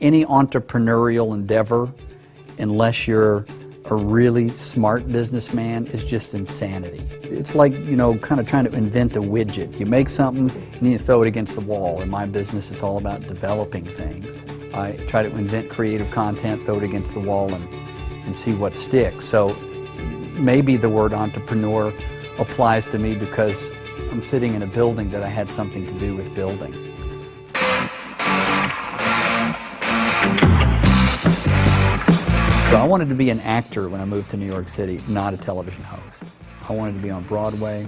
Any entrepreneurial endeavor, unless you're a really smart businessman, is just insanity. It's like, kind of trying to invent a widget. You make something, you need to throw it against the wall. In my business, it's all about developing things. I try to invent creative content, throw it against the wall, and see what sticks. So maybe the word entrepreneur applies to me because I'm sitting in a building that I had something to do with building. So I wanted to be an actor when I moved to New York City, not a television host. I wanted to be on Broadway.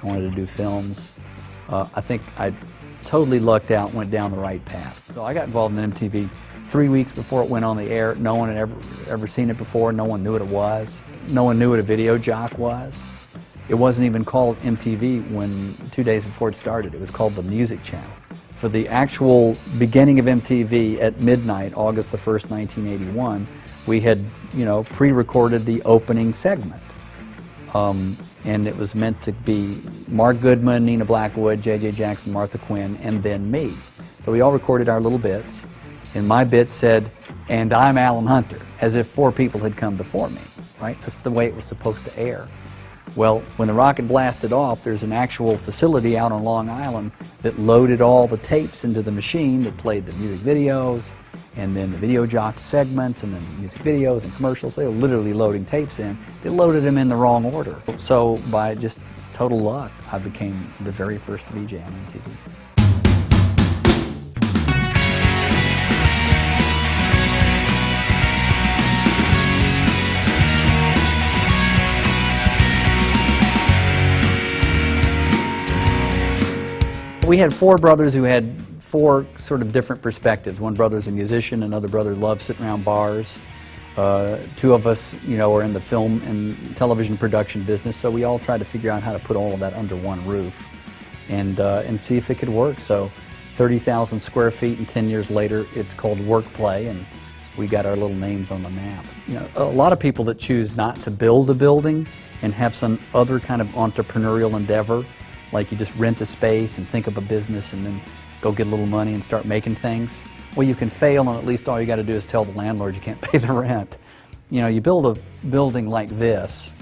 I wanted to do films. I think I totally lucked out and went down the right path. So I got involved in MTV 3 weeks before it went on the air. No one had ever seen it before. No one knew what it was. No one knew what a video jock was. It wasn't even called MTV when 2 days before it started. It was called the Music Channel. For the actual beginning of MTV at midnight, August the 1st, 1981, we had, pre-recorded the opening segment. And it was meant to be Mark Goodman, Nina Blackwood, J.J. Jackson, Martha Quinn, and then me. So we all recorded our little bits, and my bit said, "And I'm Alan Hunter," as if 4 people had come before me, right? That's the way it was supposed to air. Well, when the rocket blasted off, there's an actual facility out on Long Island that loaded all the tapes into the machine that played the music videos, and then the video jock segments, and then music videos and commercials. They were literally loading tapes in. They loaded them in the wrong order. So by just total luck, I became the very first VJ on MTV. We had 4 brothers who had 4 sort of different perspectives. One brother's a musician, another brother loves sitting around bars. 2 of us, are in the film and television production business, so we all tried to figure out how to put all of that under one roof and see if it could work. So 30,000 square feet, and 10 years later, it's called Workplay, and we got our little names on the map. A lot of people that choose not to build a building and have some other kind of entrepreneurial endeavor, like you just rent a space and think of a business and then go get a little money and start making things. Well, you can fail, and at least all you got to do is tell the landlord you can't pay the rent. You build a building like this,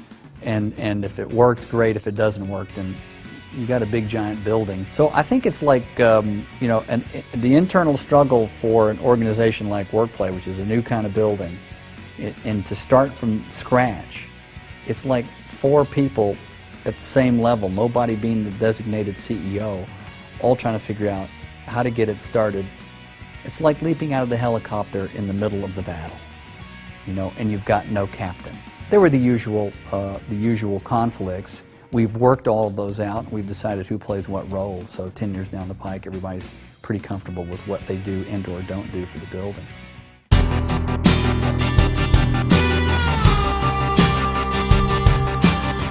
and if it works, great. If it doesn't work, then you got a big giant building. So I think it's like, the internal struggle for an organization like Workplay, which is a new kind of building, and to start from scratch, it's like 4 people at the same level, nobody being the designated CEO, all trying to figure out how to get it started. It's like leaping out of the helicopter in the middle of the battle, and you've got no captain. There were the usual conflicts. We've worked all of those out, and we've decided who plays what role. So 10 years down the pike, everybody's pretty comfortable with what they do and or don't do for the building.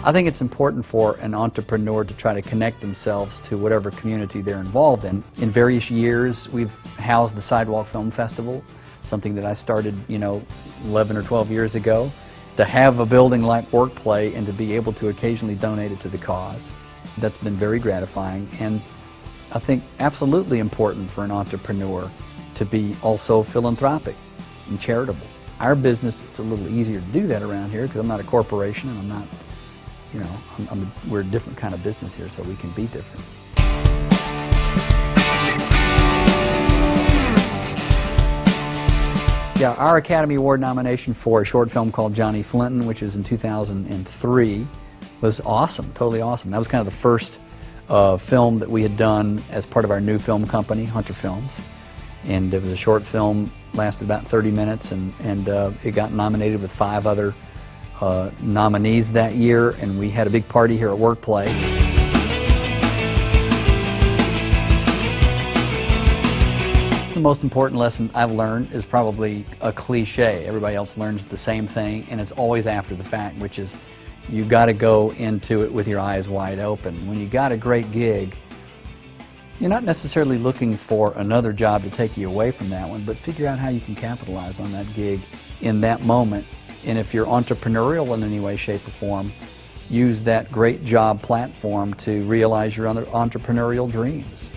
I think it's important for an entrepreneur to try to connect themselves to whatever community they're involved in. In various years, we've housed the Sidewalk Film Festival, something that I started, 11 or 12 years ago. To have a building like Workplay and to be able to occasionally donate it to the cause, that's been very gratifying, and I think absolutely important for an entrepreneur to be also philanthropic and charitable. Our business, it's a little easier to do that around here because I'm not a corporation and I'm not, we're a different kind of business here, so we can be different. Yeah, our Academy Award nomination for a short film called Johnny Flinton, which is in 2003, was awesome, totally awesome. That was kind of the first film that we had done as part of our new film company, Hunter Films. And it was a short film, lasted about 30 minutes, and it got nominated with 5 other nominees that year, and we had a big party here at Workplay. The most important lesson I've learned is probably a cliche. Everybody else learns the same thing, and it's always after the fact, which is you got to go into it with your eyes wide open. When you got a great gig, you're not necessarily looking for another job to take you away from that one, but figure out how you can capitalize on that gig in that moment. And if you're entrepreneurial in any way, shape, or form, use that great job platform to realize your other entrepreneurial dreams.